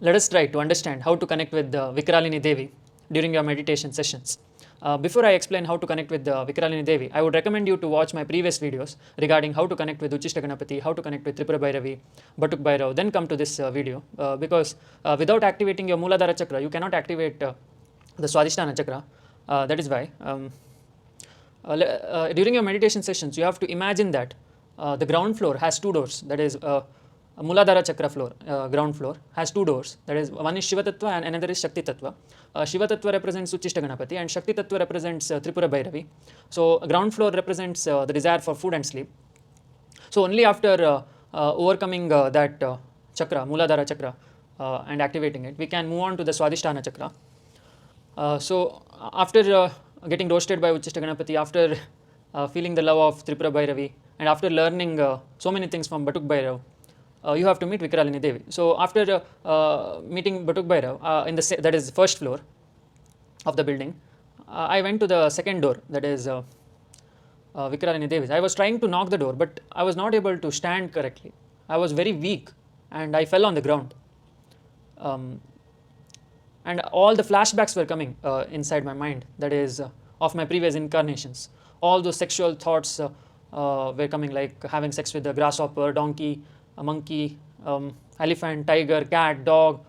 let us try to understand how to connect with Vikralini Devi during your meditation sessions. Before I explain how to connect with Vikralini Devi, I would recommend you to watch my previous videos regarding how to connect with Uchishta Ganapati, how to connect with Tripura Bhairavi, Batuk Bhairav, then come to this video because without activating your Mooladhara Chakra, you cannot activate the Swadhisthana Chakra. That is why during your meditation sessions, you have to imagine that the ground floor has two doors, that is Mooladhara Chakra floor, ground floor, has two doors. That is, one is Shiva Tattva and another is Shakti Tattva. Shiva Tattva represents Uchishta Ganapati and Shakti Tattva represents Tripura Bhairavi. So, ground floor represents the desire for food and sleep. So, only after overcoming that chakra, Mooladhara Chakra, and activating it, we can move on to the Swadhisthana Chakra. So, after getting roasted by Uchishta Ganapati, after feeling the love of Tripura Bhairavi, and after learning so many things from Batuk Bhairav, you have to meet Vikralini Devi. So after meeting Batuk Bhairav in the that is first floor of the building, I went to the second door, that is Vikralini Devi's. I was trying to knock the door, but I was not able to stand correctly. I was very weak and I fell on the ground. And all the flashbacks were coming inside my mind, that is of my previous incarnations. All those sexual thoughts were coming, like having sex with a grasshopper, donkey, a monkey, elephant, tiger, cat, dog,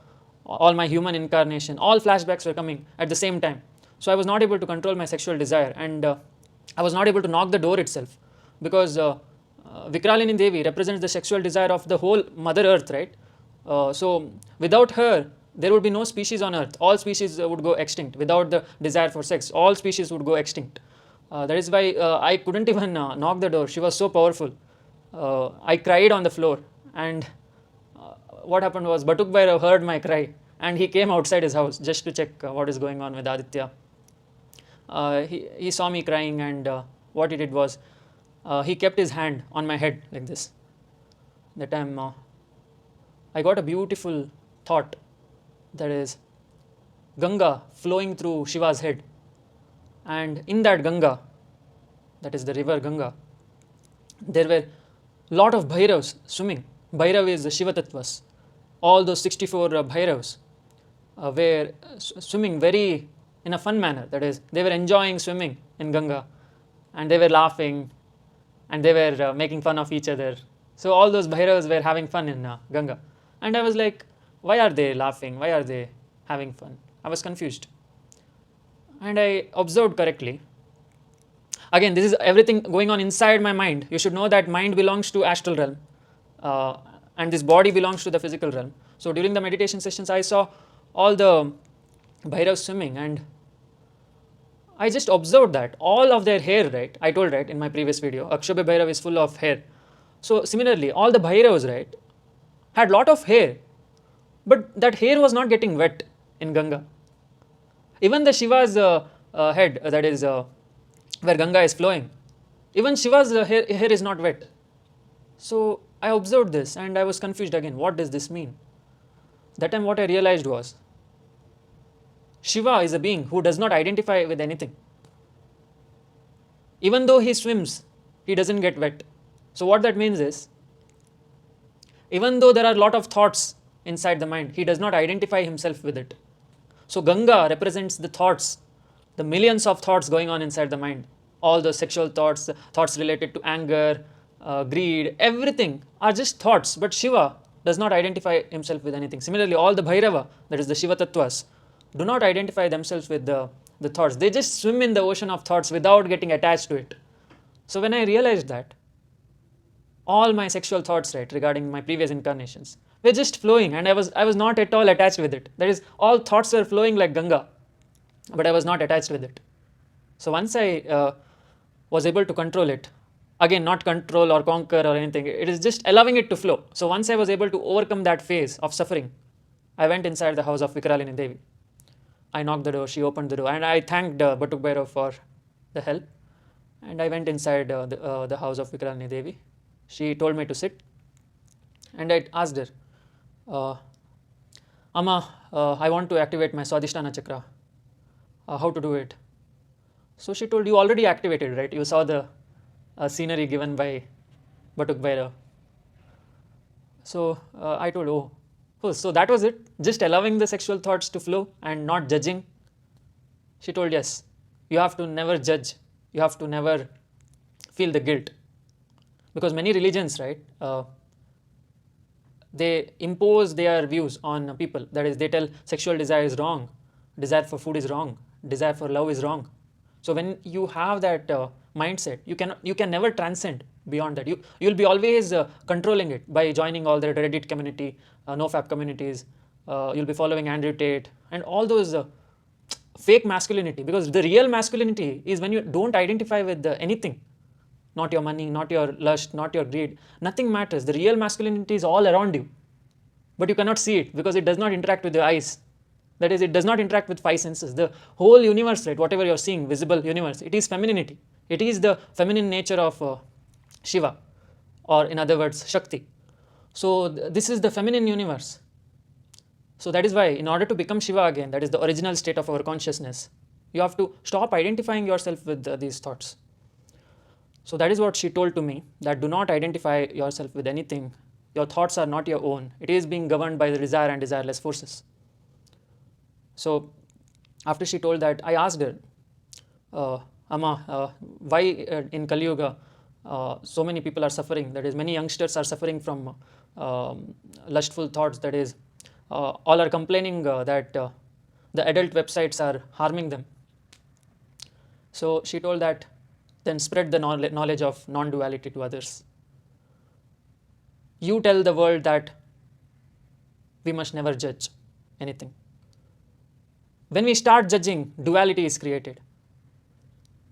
all my human incarnation, all flashbacks were coming at the same time. So I was not able to control my sexual desire, and I was not able to knock the door itself, because Vikralini Devi represents the sexual desire of the whole Mother Earth, right? So without her, there would be no species on Earth. All species would go extinct. Without the desire for sex, all species would go extinct. That is why I couldn't even knock the door. She was so powerful. I cried on the floor, and what happened was Batuk Bhairav heard my cry and he came outside his house just to check what is going on with Aditya. He saw me crying, and what he did was he kept his hand on my head like this. That time I got a beautiful thought, that is Ganga flowing through Shiva's head, and in that Ganga, that is the river Ganga, there were lot of Bhairavs swimming. Bhairav is the Shiva Tattvas. All those 64 Bhairavs were swimming very in a fun manner. That is, they were enjoying swimming in Ganga, and they were laughing, and they were making fun of each other. So all those Bhairavs were having fun in Ganga, and I was like, why are they laughing? Why are they having fun? I was confused, and I observed correctly. Again, this is everything going on inside my mind. You should know that mind belongs to astral realm, and this body belongs to the physical realm. So during the meditation sessions, I saw all the Bhairavs swimming, and I just observed that all of their hair, right? I told, right, in my previous video, Akshobhya Bhairav is full of hair. So similarly, all the Bhairavs, right, had lot of hair, but that hair was not getting wet in Ganga. Even the Shiva's head, that is where Ganga is flowing, even Shiva's hair is not wet. So I observed this and I was confused again. What does this mean? That time what I realized was, Shiva is a being who does not identify with anything. Even though he swims, he doesn't get wet. So what that means is, even though there are a lot of thoughts inside the mind, he does not identify himself with it. So Ganga represents the thoughts, the millions of thoughts going on inside the mind. All the sexual thoughts, thoughts related to anger, greed, everything are just thoughts. But Shiva does not identify himself with anything. Similarly, all the Bhairava, that is the Shiva Tattvas, do not identify themselves with the thoughts. They just swim in the ocean of thoughts without getting attached to it. So when I realized that, all my sexual thoughts, right, regarding my previous incarnations, were just flowing, and I was not at all attached with it. That is, all thoughts were flowing like Ganga, but I was not attached with it. So once I was able to control it, again, not control or conquer or anything, it is just allowing it to flow. So once I was able to overcome that phase of suffering, I went inside the house of Vikralini Devi. I knocked the door, she opened the door, and I thanked Batuk Bhairav for the help. And I went inside the house of Vikralini Devi. She told me to sit, and I asked her, Amma, I want to activate my Swadhisthana Chakra. How to do it? So she told, you already activated, right? You saw the scenery given by Batuk Bhairav. So I told, oh, Oh, so that was it? Just allowing the sexual thoughts to flow and not judging? She told, yes, you have to never judge. You have to never feel the guilt. Because many religions, right, they impose their views on people. That is, they tell sexual desire is wrong, desire for food is wrong, desire for love is wrong. So when you have that mindset, you can never transcend beyond that. You'll be always controlling it by joining all the Reddit community, nofap communities. You'll be following Andrew Tate and all those fake masculinity, because the real masculinity is when you don't identify with anything. Not your money, not your lust, not your greed. Nothing matters. The real masculinity is all around you. But you cannot see it because it does not interact with your eyes. That is, it does not interact with five senses. The whole universe, right, whatever you're seeing, visible universe, it is femininity. It is the feminine nature of Shiva, or in other words, Shakti. So this is the feminine universe. So that is why, in order to become Shiva again, that is the original state of our consciousness, you have to stop identifying yourself with these thoughts. So that is what she told to me, that do not identify yourself with anything. Your thoughts are not your own. It is being governed by the desire and desireless forces. So after she told that, I asked her, Amma, why in Kali Yuga so many people are suffering? That is, many youngsters are suffering from lustful thoughts. That is, all are complaining that the adult websites are harming them. So she told that, then spread the knowledge of non-duality to others. You tell the world that we must never judge anything. When we start judging, duality is created.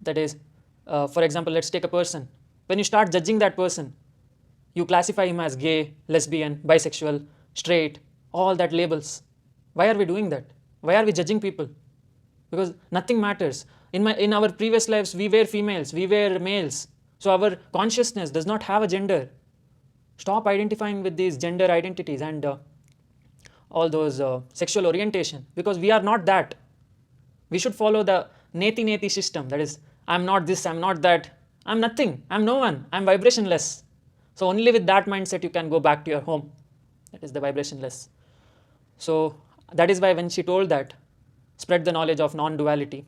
That is, for example, let's take a person. When you start judging that person, you classify him as gay, lesbian, bisexual, straight, all that labels. Why are we doing that? Why are we judging people? Because nothing matters. In our previous lives, we were females, we were males. So our consciousness does not have a gender. Stop identifying with these gender identities and all those sexual orientation, because we are not that. We should follow the neti neti system. That is, I'm not this, I'm not that, I'm nothing, I'm no one, I'm vibrationless. So only with that mindset you can go back to your home. That is the vibrationless. So that is why when she told that, spread the knowledge of non-duality,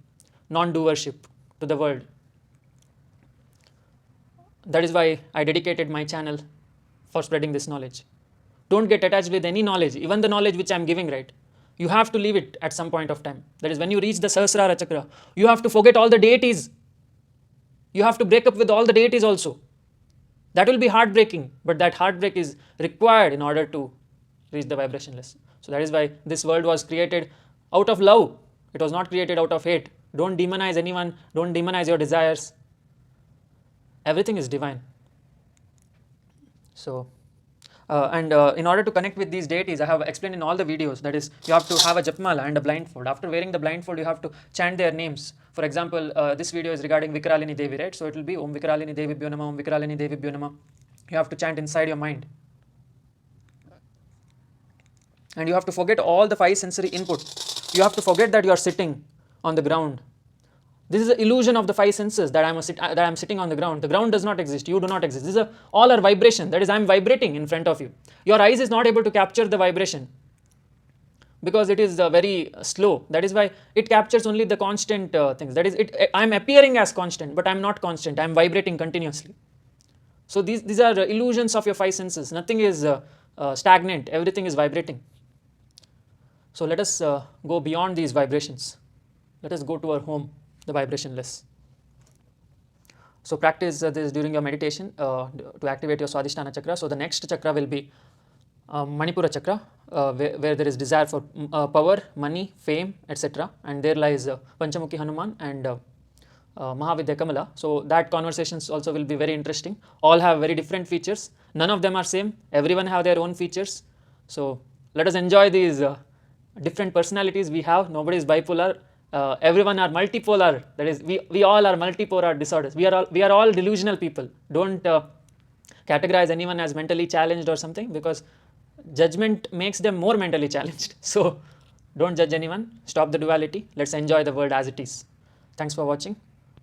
non-doership to the world. That is why I dedicated my channel for spreading this knowledge. Don't get attached with any knowledge, even the knowledge which I am giving, right? You have to leave it at some point of time. That is, when you reach the Sahasrara Chakra, you have to forget all the deities. You have to break up with all the deities also. That will be heartbreaking, but that heartbreak is required in order to reach the vibrationless. So that is why this world was created out of love. It was not created out of hate. Don't demonize anyone. Don't demonize your desires. Everything is divine. So, in order to connect with these deities, I have explained in all the videos. That is, you have to have a japmala and a blindfold. After wearing the blindfold, you have to chant their names. For example, this video is regarding Vikralini Devi, right? So it will be Om Vikralini Devi Bhyo Namah, Om Vikralini Devi Bhyo Namah. You have to chant inside your mind. And you have to forget all the five sensory input. You have to forget that you are sitting on the ground. This is the illusion of the five senses, that I am sitting on the ground. The ground does not exist. You do not exist. This is all are vibration. That is, I am vibrating in front of you. Your eyes is not able to capture the vibration because it is very slow. That is why it captures only the constant things. That is, I am appearing as constant, but I am not constant. I am vibrating continuously. So these are illusions of your five senses. Nothing is stagnant. Everything is vibrating. So let us go beyond these vibrations. Let us go to our home, the vibrationless. So practice this during your meditation to activate your Swadhisthana chakra. So the next chakra will be Manipura chakra, where there is desire for power, money, fame, etc. And there lies Panchamukhi Hanuman and Mahavidya Kamala. So that conversations also will be very interesting. All have very different features. None of them are same. Everyone have their own features. So let us enjoy these different personalities we have. Nobody is bipolar. Everyone are multipolar. That is, we all are multipolar disorders. We are all delusional people. Don't categorize anyone as mentally challenged or something, because judgment makes them more mentally challenged. So don't judge anyone. Stop the duality. Let's enjoy the world as it is. Thanks for watching.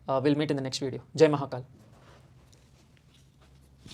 We'll meet in the next video. Jai Mahakal.